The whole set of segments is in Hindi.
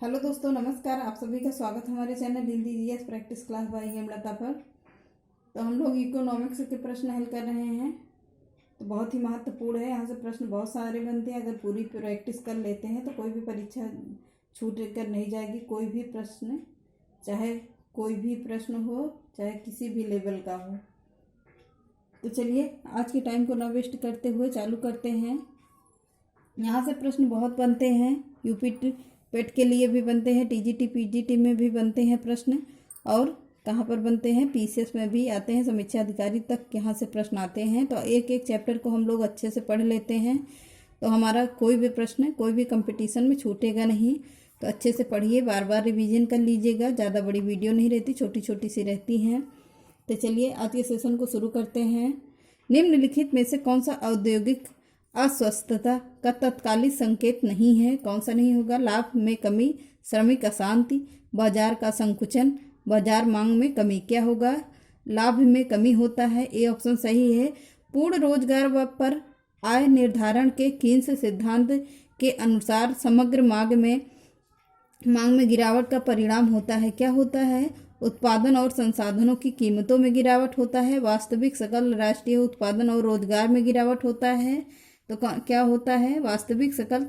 हेलो दोस्तों, नमस्कार। आप सभी का स्वागत हमारे channel Hindi GS practice class by M Lata पर। तो हम लोग इकोनॉमिक्स के प्रश्न हल कर रहे हैं। तो बहुत ही महत्वपूर्ण है। यहाँ से प्रश्न बहुत सारे बनते हैं। अगर पूरी प्रैक्टिस कर लेते हैं तो कोई भी परीक्षा छूट कर नहीं जाएगी। कोई भी प्रश्न, चाहे कोई भी प्रश्न हो, चाहे किसी भी लेवल का हो। तो चलिए आज के टाइम को ना वेस्ट करते हुए चालू करते हैं। यहाँ से प्रश्न बहुत बनते हैं। यूपी पेट के लिए भी बनते हैं, टीजीटी पीजीटी में भी बनते हैं प्रश्न, और कहाँ पर बनते हैं, पीसीएस में भी आते हैं। समीक्षा अधिकारी तक यहाँ से प्रश्न आते हैं। तो एक एक चैप्टर को हम लोग अच्छे से पढ़ लेते हैं तो हमारा कोई भी प्रश्न कोई भी कंपटीशन में छूटेगा नहीं। तो अच्छे से पढ़िए, बार बार रिवीजन कर लीजिएगा। ज़्यादा बड़ी वीडियो नहीं रहती, छोटी छोटी सी रहती हैं। तो चलिए आज के सेशन को शुरू करते हैं। निम्नलिखित में से कौन सा औद्योगिक अस्वस्थता का तत्कालिक संकेत नहीं है? कौन सा नहीं होगा? लाभ में कमी, श्रमिक अशांति, बाजार का संकुचन, बाजार मांग में कमी। क्या होगा? लाभ में कमी होता है। ए ऑप्शन सही है। पूर्ण रोजगार पर आय निर्धारण के कीन्स सिद्धांत के अनुसार समग्र मांग में गिरावट का परिणाम होता है। क्या होता है? उत्पादन और संसाधनों की कीमतों में गिरावट होता है। वास्तविक सकल राष्ट्रीय उत्पादन और रोजगार में गिरावट होता है। तो क्या होता है? वास्तविक सकल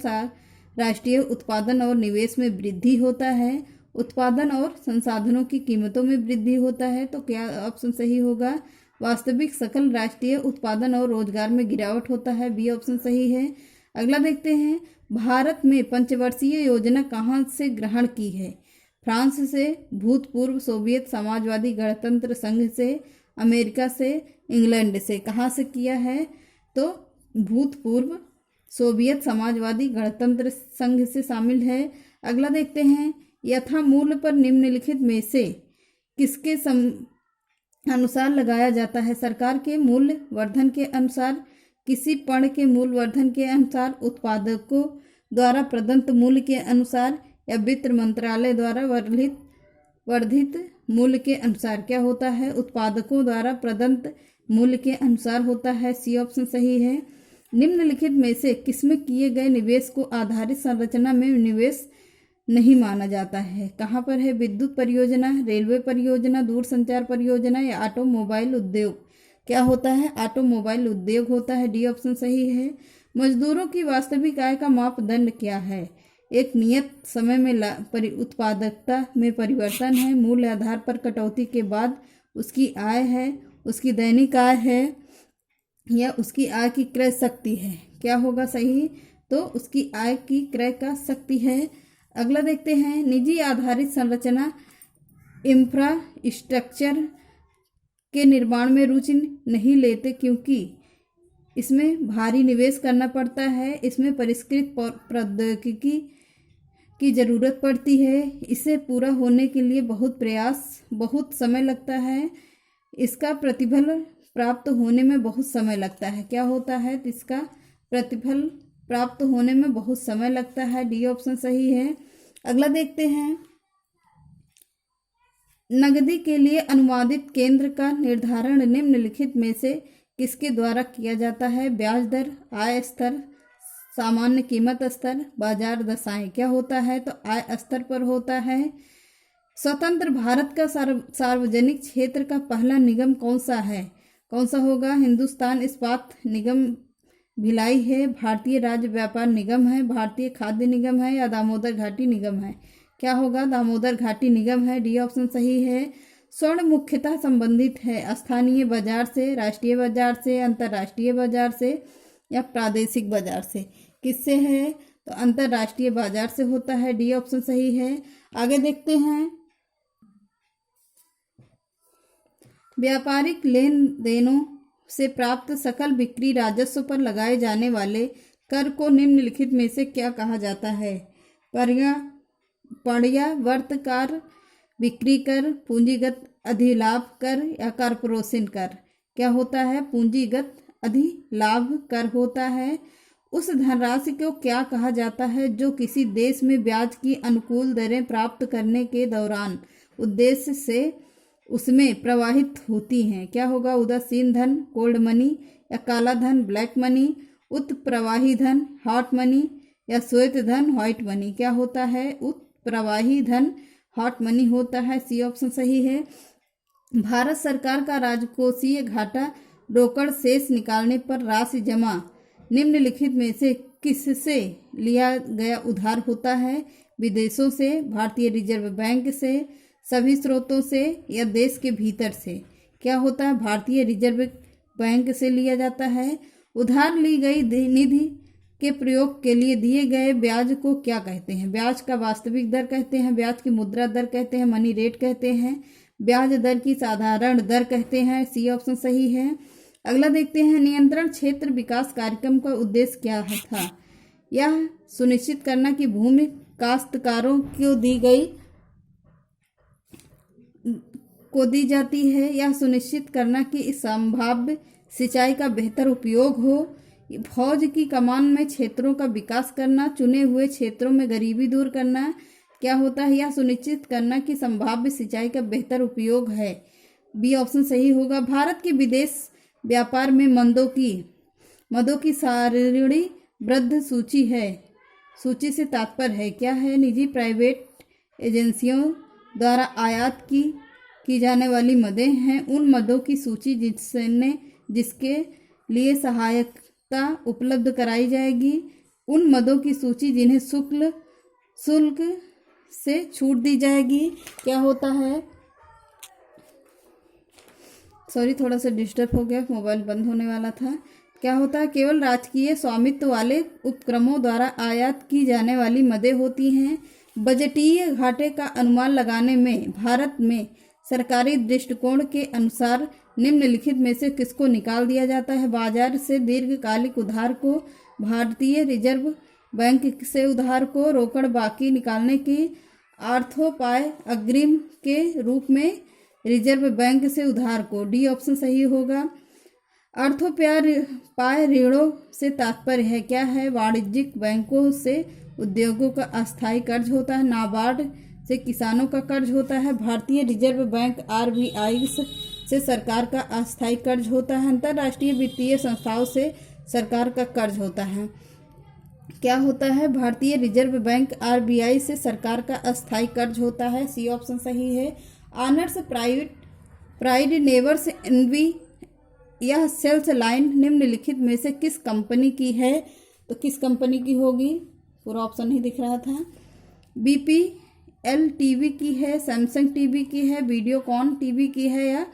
राष्ट्रीय उत्पादन और निवेश में वृद्धि होता है। उत्पादन और संसाधनों की कीमतों में वृद्धि होता है। तो क्या ऑप्शन सही होगा? वास्तविक सकल राष्ट्रीय उत्पादन और रोजगार में गिरावट होता है। बी ऑप्शन सही है। अगला देखते हैं। भारत में पंचवर्षीय योजना कहाँ से ग्रहण की है? फ्रांस से, भूतपूर्व सोवियत समाजवादी गणतंत्र संघ से, अमेरिका से, इंग्लैंड से। कहाँ से किया है? तो भूतपूर्व सोवियत समाजवादी गणतंत्र संघ से शामिल है। अगला देखते हैं। यथामूल्य पर निम्नलिखित में से किसके अनुसार लगाया जाता है? सरकार के मूल्य वर्धन के अनुसार, किसी पण्य के मूल्य वर्धन के अनुसार, उत्पादकों द्वारा प्रदत्त मूल्य के अनुसार, या वित्त मंत्रालय द्वारा वर्धित मूल्य के अनुसार। क्या होता है? उत्पादकों द्वारा प्रदत्त मूल्य के अनुसार होता है। सी ऑप्शन सही है। निम्नलिखित में से किसमें किए गए निवेश को आधारित संरचना में निवेश नहीं माना जाता है? कहाँ पर है? विद्युत परियोजना, रेलवे परियोजना, दूरसंचार परियोजना, या ऑटोमोबाइल उद्योग। क्या होता है? ऑटोमोबाइल उद्योग होता है। डी ऑप्शन सही है। मजदूरों की वास्तविक आय का मापदंड क्या है? एक नियत समय में उत्पादकता में परिवर्तन है, मूल्य आधार पर कटौती के बाद उसकी आय है, उसकी दैनिक आय है, या उसकी आय की क्रय शक्ति है। क्या होगा सही? तो उसकी आय की क्रय का शक्ति है। अगला देखते हैं। निजी आधारित संरचना इंफ्रास्ट्रक्चर के निर्माण में रुचि नहीं लेते क्योंकि इसमें भारी निवेश करना पड़ता है, इसमें परिष्कृत प्रौद्योगिकी की ज़रूरत पड़ती है, इसे पूरा होने के लिए बहुत प्रयास, बहुत समय लगता है, इसका प्रतिफल प्राप्त होने में बहुत समय लगता है। क्या होता है? इसका प्रतिफल प्राप्त होने में बहुत समय लगता है। डी ऑप्शन सही है। अगला देखते हैं। नकदी के लिए अनुमानित केंद्र का निर्धारण निम्नलिखित में से किसके द्वारा किया जाता है? ब्याज दर, आय स्तर, सामान्य कीमत स्तर, बाजार दशाएं। क्या होता है? तो आय स्तर पर होता है। स्वतंत्र भारत का सार्वजनिक क्षेत्र का पहला निगम कौन सा है? कौन सा होगा? हिंदुस्तान इस्पात निगम भिलाई है, भारतीय राज्य व्यापार निगम है, भारतीय खाद्य निगम है, या दामोदर घाटी निगम है। क्या होगा? दामोदर घाटी निगम है। डी ऑप्शन सही है। स्वर्ण मुख्यतः संबंधित है स्थानीय बाजार से, राष्ट्रीय बाजार से, अंतर्राष्ट्रीय बाजार से, या प्रादेशिक बाजार से। किससे है? तो अंतर्राष्ट्रीय बाजार से होता है। डी ऑप्शन सही है। आगे देखते हैं। व्यापारिक लेन देनों से प्राप्त सकल बिक्री राजस्व पर लगाए जाने वाले कर को निम्नलिखित में से क्या कहा जाता है? पर्यावर्त कर, बिक्री कर, पूंजीगत अधिलाभ कर, या कॉर्पोरेशन कर। क्या होता है? पूंजीगत अधिलाभ कर होता है। उस धनराशि को क्या कहा जाता है जो किसी देश में ब्याज की अनुकूल दरें प्राप्त करने के दौरान उद्देश्य से उसमें प्रवाहित होती हैं? क्या होगा? उदासीन धन, कोल्ड मनी, या काला धन, ब्लैक मनी, उत्प्रवाही धन, हॉट मनी, या श्वेत धन, व्हाइट मनी। क्या होता है? प्रवाही धन हॉट मनी होता है, सी ऑप्शन सही है। भारत सरकार का राजकोषीय घाटा रोकड़ शेष निकालने पर राशि जमा निम्नलिखित में से किससे लिया गया उधार होता है? विदेशों से, भारतीय रिजर्व बैंक से, सभी स्रोतों से या देश के भीतर से? क्या होता है? भारतीय रिजर्व बैंक से लिया जाता है। उधार ली गई निधि के प्रयोग के लिए दिए गए ब्याज को क्या कहते हैं? ब्याज का वास्तविक दर कहते हैं, ब्याज की मुद्रा दर कहते हैं, मनी रेट कहते हैं, ब्याज दर की साधारण दर कहते हैं, सी ऑप्शन सही है। अगला देखते हैं, नियंत्रण क्षेत्र विकास कार्यक्रम का उद्देश्य क्या था? यह सुनिश्चित करना कि भूमि काश्तकारों को दी जाती है। यह सुनिश्चित करना कि इस संभाव्य सिंचाई का बेहतर उपयोग हो। फौज की कमान में क्षेत्रों का विकास करना, चुने हुए क्षेत्रों में गरीबी दूर करना। क्या होता है? यह सुनिश्चित करना कि संभाव्य सिंचाई का बेहतर उपयोग है, बी ऑप्शन सही होगा। भारत के विदेश व्यापार में मदों की सारणीबद्ध सूची है। सूची से तात्पर्य है क्या है? निजी प्राइवेट एजेंसियों द्वारा आयात की जाने वाली मदें हैं। उन मदों की सूची जिसके लिए सहायता उपलब्ध कराई जाएगी। उन मदों की सूची जिन्हें शुल्क से छूट दी जाएगी। क्या होता है? सॉरी, थोड़ा सा डिस्टर्ब हो गया, मोबाइल बंद होने वाला था। क्या होता है? केवल राजकीय स्वामित्व वाले उपक्रमों द्वारा आयात की जाने वाली मदें होती हैं। बजटीय घाटे का अनुमान लगाने में भारत में सरकारी दृष्टिकोण के अनुसार निम्नलिखित में से किसको निकाल दिया जाता है? बाजार से दीर्घकालिक उधार को, भारतीय रिजर्व बैंक से उधार को, रोकड़ बाकी निकालने की अर्थोपाय अग्रिम के रूप में रिजर्व बैंक से उधार को, डी ऑप्शन सही होगा। अर्थोपाय ऋणों से तात्पर्य है क्या है? वाणिज्यिक बैंकों से उद्योगों का अस्थायी कर्ज होता है, नाबार्ड से किसानों का कर्ज होता है, भारतीय रिजर्व बैंक आरबीआई से सरकार का अस्थायी कर्ज होता है, अंतर्राष्ट्रीय वित्तीय संस्थाओं से सरकार का कर्ज होता है। क्या होता है? भारतीय रिजर्व बैंक आरबीआई से सरकार का अस्थायी कर्ज होता है, सी ऑप्शन सही है। ऑनर्स प्राइड नेवर्स एनवी यह सेल्स लाइन निम्नलिखित में से किस कंपनी की है? तो किस कंपनी की होगी? पूरा ऑप्शन ही दिख रहा था। बीपीएल टीवी की है, सैमसंग टीवी की है, वीडियोकॉन टीवी की है या